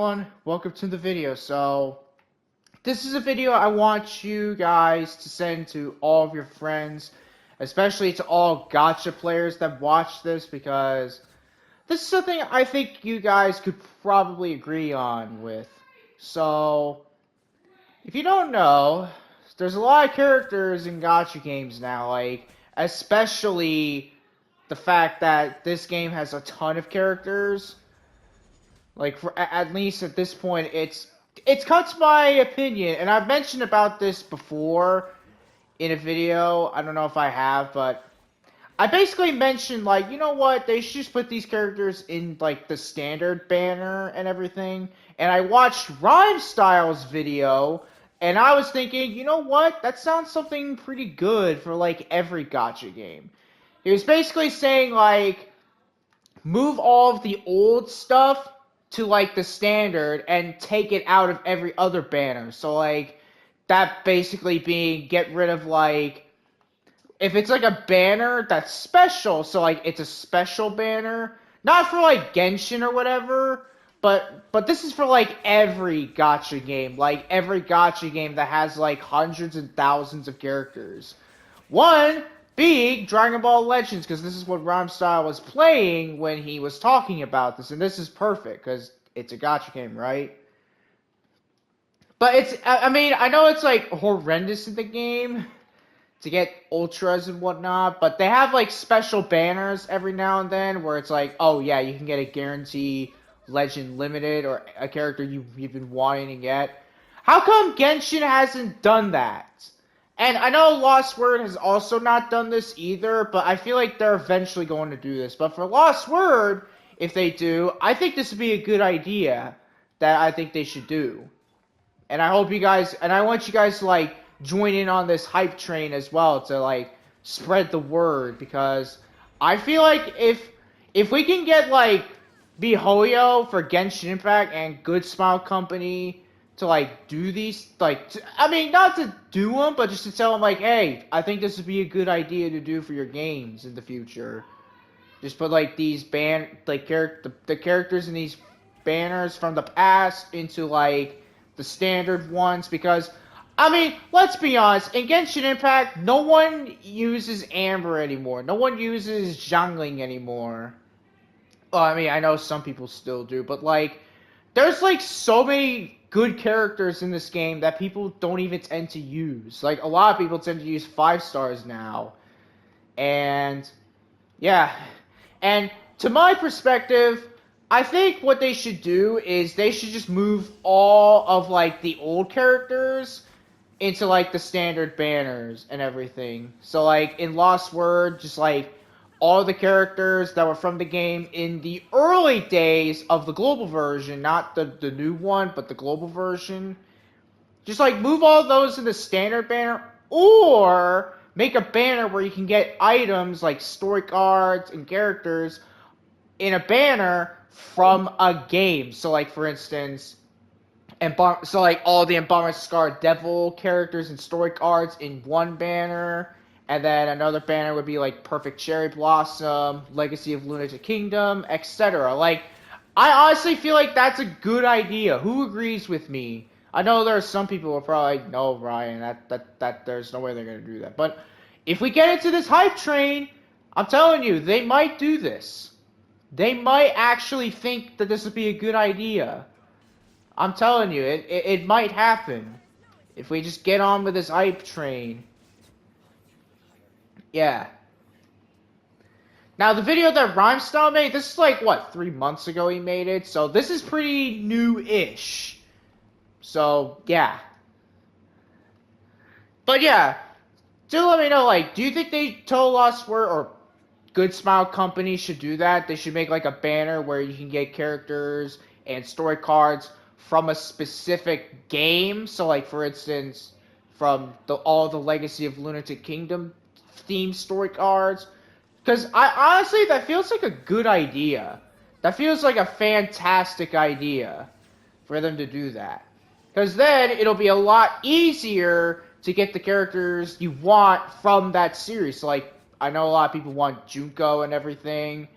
everyone, welcome to the video. So, this is a video I want you guys to send to all of your friends, especially to all Gacha players that watch this, because this is something I think you guys could probably agree on with. So, if you don't know, there's a lot of characters in Gacha games now, like, especially the fact that this game has a ton of characters. Like, for at least at this point, it's cut my opinion, and I've mentioned about this before in a video. I don't know if I have, but I basically mentioned, like, you know what, they should just put these characters in, like, the standard banner and everything. And I watched Rhyme Style's video, and I was thinking, you know what, that sounds something pretty good for, like, every gacha game. He was basically saying, like, move all of the old stuff to like the standard and take it out of every other banner. So like that basically being get rid of like if it's like a banner that's special, so like it's a special banner, not for like Genshin or whatever, but this is for like every gacha game, like every gacha game that has like hundreds and thousands of characters. One being Dragon Ball Legends, because this is what Rhymestyle was playing when he was talking about this, and this is perfect because it's a gacha game, right? But I mean, I know it's like horrendous in the game to get ultras and whatnot, but they have like special banners every now and then where it's like, oh yeah, you can get a guarantee legend limited or a character you've been wanting to get. How come Genshin hasn't done that? And I know Lost Word has also not done this either, but I feel like they're eventually going to do this. But for Lost Word, if they do, I think this would be a good idea that I think they should do. And I hope you guys, and I want you guys to like join in on this hype train as well to like spread the word, because I feel like if we can get like BeHoYo for Genshin Impact and Good Smile Company to like do these, like I mean not to do them, but just to tell them like, hey, I think this would be a good idea to do for your games in the future. Just put like these the characters in these banners from the past into like the standard ones, because I mean, let's be honest, in Genshin Impact, no one uses Amber anymore. No one uses Zhangling anymore. Well, I mean, I know some people still do, but like there's like so many good characters in this game that people don't even tend to use. Like a lot of people tend to use 5 stars now. And yeah, and to my perspective, I think what they should do is they should just move all of like the old characters into like the standard banners and everything. So like in Lost Word, just like all the characters that were from the game in the early days of the global version, not the new one, but the global version. Just like move all those in the standard banner, or make a banner where you can get items like story cards and characters in a banner from a game. So like for instance, so like all the Embalmer Scar Devil characters and story cards in one banner, and then another banner would be like Perfect Cherry Blossom, Legacy of Lunatic Kingdom, etc. Like, I honestly feel like that's a good idea. Who agrees with me? I know there are some people who are probably like, no, Ryan, that there's no way they're gonna do that. But if we get into this hype train, I'm telling you, they might do this. They might actually think that this would be a good idea. I'm telling you, it might happen. If we just get on with this hype train. Yeah. Now, the video that Rhymestyle made, this is like, what, 3 months ago he made it? So this is pretty new-ish. So, yeah. But yeah, do let me know, like, do you think they told us or Good Smile Company should do that? They should make like a banner where you can get characters and story cards from a specific game. So like for instance, from all the Legacy of Lunatic Kingdom themed story cards. Because I honestly, that feels like a good idea. That feels like a fantastic idea for them to do that. Because then it'll be a lot easier to get the characters you want from that series. So like, I know a lot of people want Junko and everything,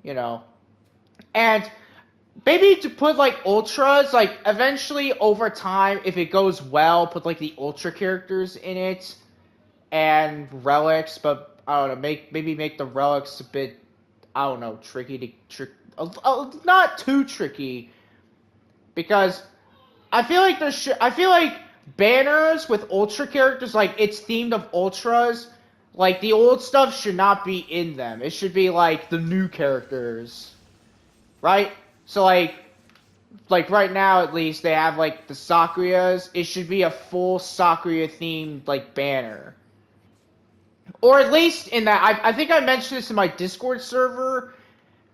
you know. And maybe to put like ultras, like eventually over time, if it goes well, put like the ultra characters in it and relics, but I don't know, maybe make the relics a bit, I don't know, tricky to not too tricky because I feel like banners with ultra characters, like it's themed of ultras, like the old stuff should not be in them. It should be like the new characters, right? So like right now at least they have like the Sakurayas. It should be a full Sakuya themed like banner. Or at least in that I think I mentioned this in my Discord server.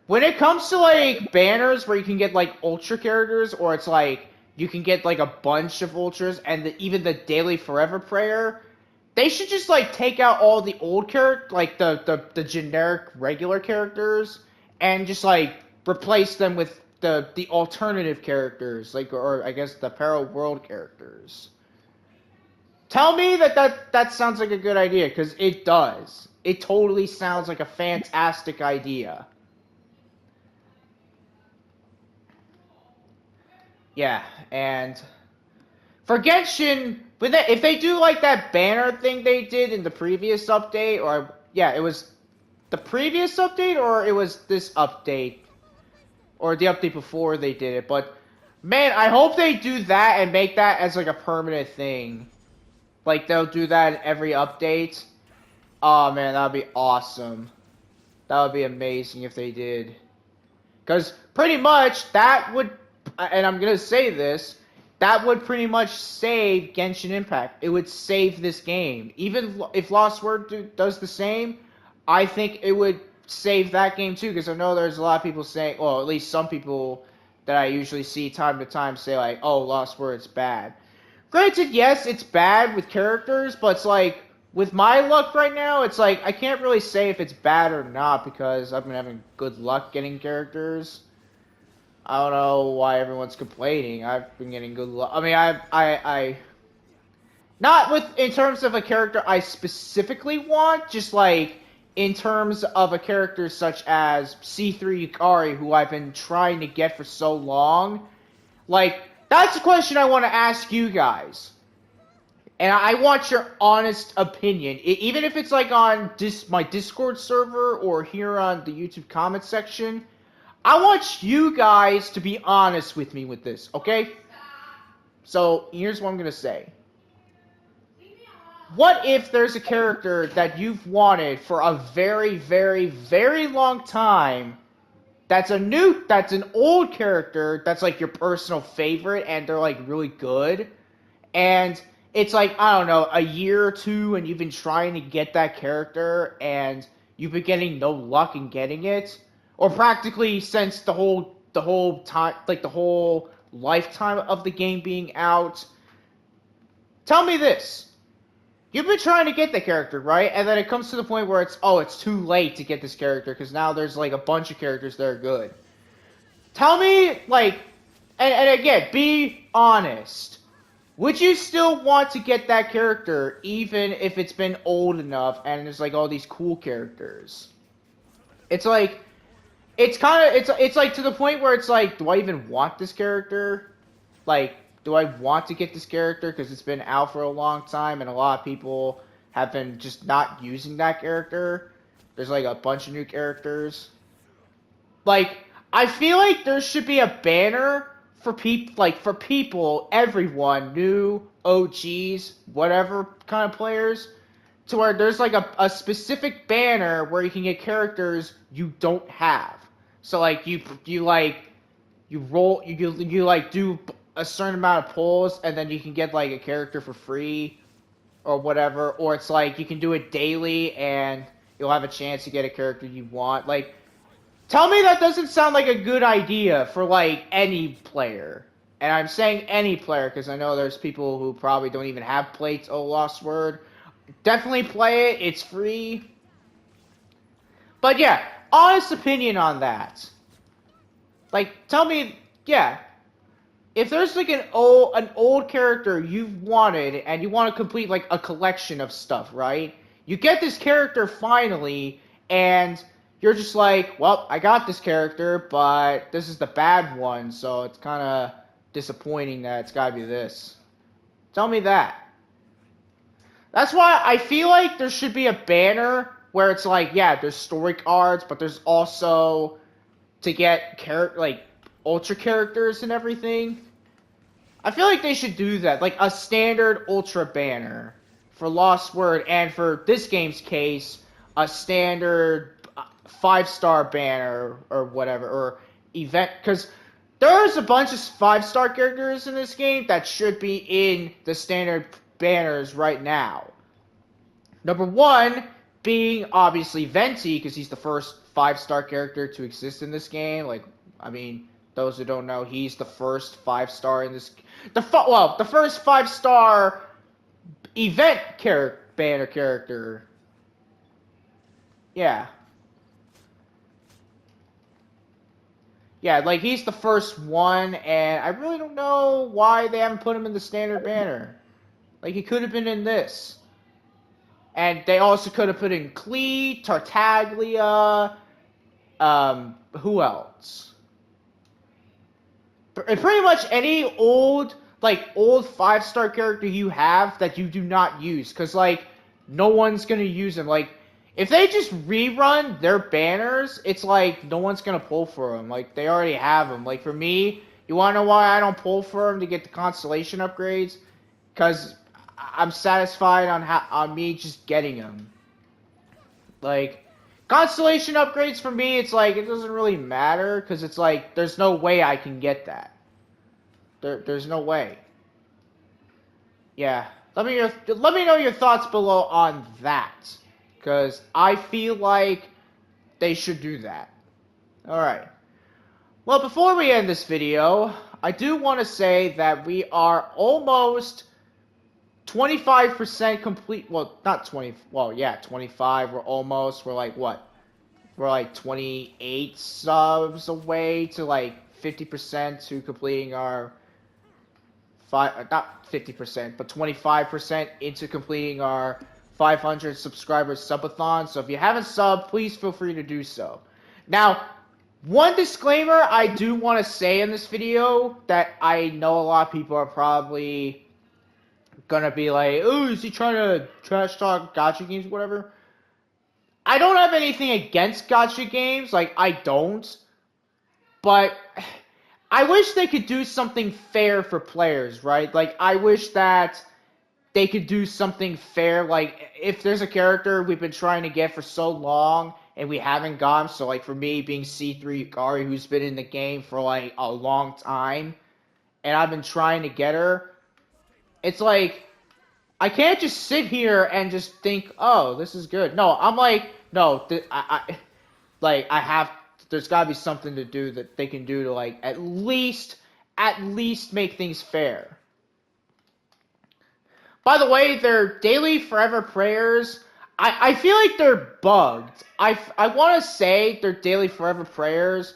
When it comes to like banners where you can get like ultra characters, or it's like you can get like a bunch of ultras and even the daily forever prayer, they should just like take out all the old character, like the generic regular characters, and just like replace them with the alternative characters, like, or I guess the Peril World characters. Tell me that sounds like a good idea, because it does. It totally sounds like a fantastic idea. Yeah, and for Genshin, but if they do like that banner thing they did in the previous update, or yeah, it was the previous update, or it was this update, or the update before they did it. But man, I hope they do that and make that as like a permanent thing. Like they'll do that in every update. Oh man, that'd be awesome. That would be amazing if they did. Because pretty much that would, and I'm gonna say this, that would pretty much save Genshin Impact. It would save this game. Even if Lost Word does the same, I think it would save that game too. Because I know there's a lot of people saying, well, at least some people that I usually see time to time say like, "Oh, Lost Word's bad." Granted, yes, it's bad with characters, but it's like with my luck right now, it's like I can't really say if it's bad or not because I've been having good luck getting characters. I don't know why everyone's complaining. I've been getting good luck. I mean, I not with in terms of a character I specifically want, just like in terms of a character such as C3 Yukari, who I've been trying to get for so long. Like, that's a question I want to ask you guys. And I want your honest opinion. Even if it's like on my Discord server or here on the YouTube comment section, I want you guys to be honest with me with this, okay? So, here's what I'm going to say. What if there's a character that you've wanted for a very, very, very long time that's an old character that's like your personal favorite and they're like really good, and it's like, I don't know, a year or two and you've been trying to get that character and you've been getting no luck in getting it, or practically since the whole time, like the whole lifetime of the game being out. Tell me this. You've been trying to get the character, right? And then it comes to the point where it's too late to get this character because now there's like a bunch of characters that are good. Tell me, like, and again, be honest. Would you still want to get that character even if it's been old enough and there's like all these cool characters? It's like, it's like to the point where it's like, do I even want this character? Like, do I want to get this character because it's been out for a long time and a lot of people have been just not using that character? There's like a bunch of new characters. Like, I feel like there should be a banner for people, everyone, new, OGs, whatever kind of players, to where there's like a specific banner where you can get characters you don't have. So like you roll you like do a certain amount of pulls and then you can get like a character for free or whatever, or it's like you can do it daily and you'll have a chance to get a character you want. Like, tell me that doesn't sound like a good idea for like any player. And I'm saying any player because I know there's people who probably don't even have played Oh Lost Word. Definitely play it. It's free. But yeah, honest opinion on that. Like, tell me, yeah, if there's like an old character you've wanted and you want to complete like a collection of stuff, right? You get this character finally, and you're just like, well, I got this character, but this is the bad one, so it's kind of disappointing that it's got to be this. Tell me that. That's why I feel like there should be a banner where it's like, yeah, there's story cards, but there's also to get like ultra characters and everything. I feel like they should do that, like a standard ultra banner for Lost Word, and for this game's case, a standard 5-star banner or whatever, or event, because there's a bunch of 5-star characters in this game that should be in the standard banners right now. Number one being obviously Venti, because he's the first 5-star character to exist in this game. Like, I mean, those who don't know, he's the first 5-star in this. The first 5-star event banner character. Yeah. Yeah, like he's the first one, and I really don't know why they haven't put him in the standard banner. Like, he could have been in this. And they also could have put in Klee, Tartaglia, who else? Pretty much any old 5-star character you have that you do not use. Because, like, no one's going to use them. Like, if they just rerun their banners, it's like no one's going to pull for them. Like, they already have them. Like, for me, you want to know why I don't pull for them to get the constellation upgrades? Because I'm satisfied on me just getting them. Like, constellation upgrades for me, it's like, it doesn't really matter, because it's like, there's no way I can get that. There's no way. Yeah. Let me know your thoughts below on that. Because I feel like they should do that. Alright. Well, before we end this video, I do want to say that we are almost 25% complete. Well, not 20. Well, yeah, 25. We're like, what? We're like 28 subs away to like 50% to completing our not 50%, but 25% into completing our 500 subscribers subathon. So if you haven't subbed, please feel free to do so. Now, one disclaimer I do want to say in this video that I know a lot of people are probably gonna be like, oh, is he trying to trash talk gacha games or whatever? I don't have anything against gacha games, like, I don't. But I wish they could do something fair for players, right? Like, I wish that they could do something fair. Like, if there's a character we've been trying to get for so long and we haven't got him, so like for me being C3 Yukari, who's been in the game for like a long time, and I've been trying to get her, it's like, I can't just sit here and just think, oh, this is good. No, I'm like, no, I have, there's gotta be something to do that they can do to like, at least make things fair. By the way, their daily forever prayers, I feel like they're bugged. I want to say their daily forever prayers,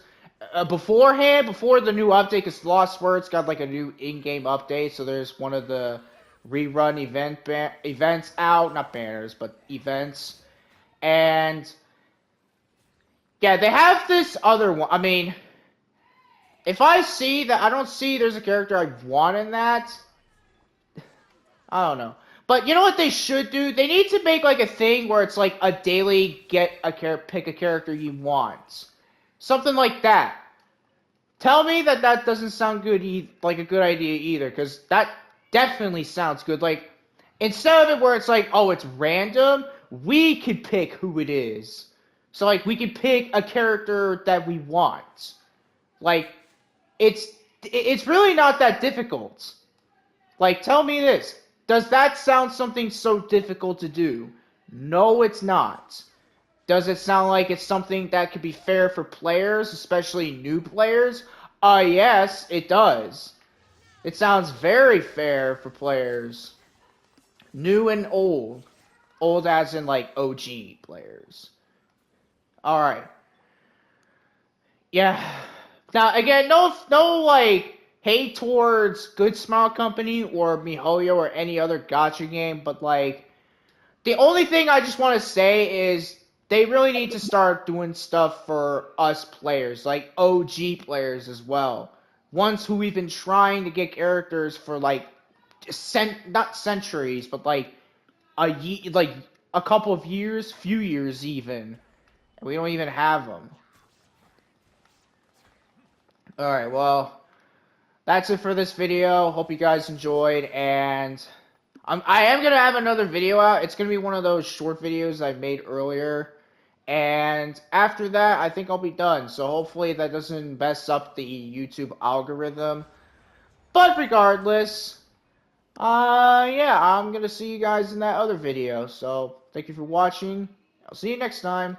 before the new update, because Lost Words got like a new in-game update, so there's one of the rerun events out, not banners, but events, and yeah, they have this other one. I mean, if I see that, I don't see there's a character I want in that. I don't know. But you know what they should do? They need to make like a thing where it's like a daily pick a character you want. Something like that. Tell me that doesn't sound good, like a good idea either, because that definitely sounds good. Like, instead of it where it's like, oh, it's random, we can pick who it is. So like, we can pick a character that we want. Like, it's really not that difficult. Like, tell me this. Does that sound something so difficult to do? No, it's not. Does it sound like it's something that could be fair for players, especially new players? Yes, it does. It sounds very fair for players. New and old. Old as in, like, OG players. Alright. Yeah. Now, again, no, like, hate towards Good Smile Company or MiHoYo or any other gacha game, but like, the only thing I just want to say is they really need to start doing stuff for us players, like OG players as well. Ones who we've been trying to get characters for like not centuries, but like like a couple of years, few years even. And we don't even have them. All right, well, that's it for this video. Hope you guys enjoyed, and I am gonna have another video out. It's gonna be one of those short videos I made earlier, and after that, I think I'll be done. So hopefully that doesn't mess up the YouTube algorithm. But regardless, yeah, I'm gonna see you guys in that other video. So thank you for watching. I'll see you next time.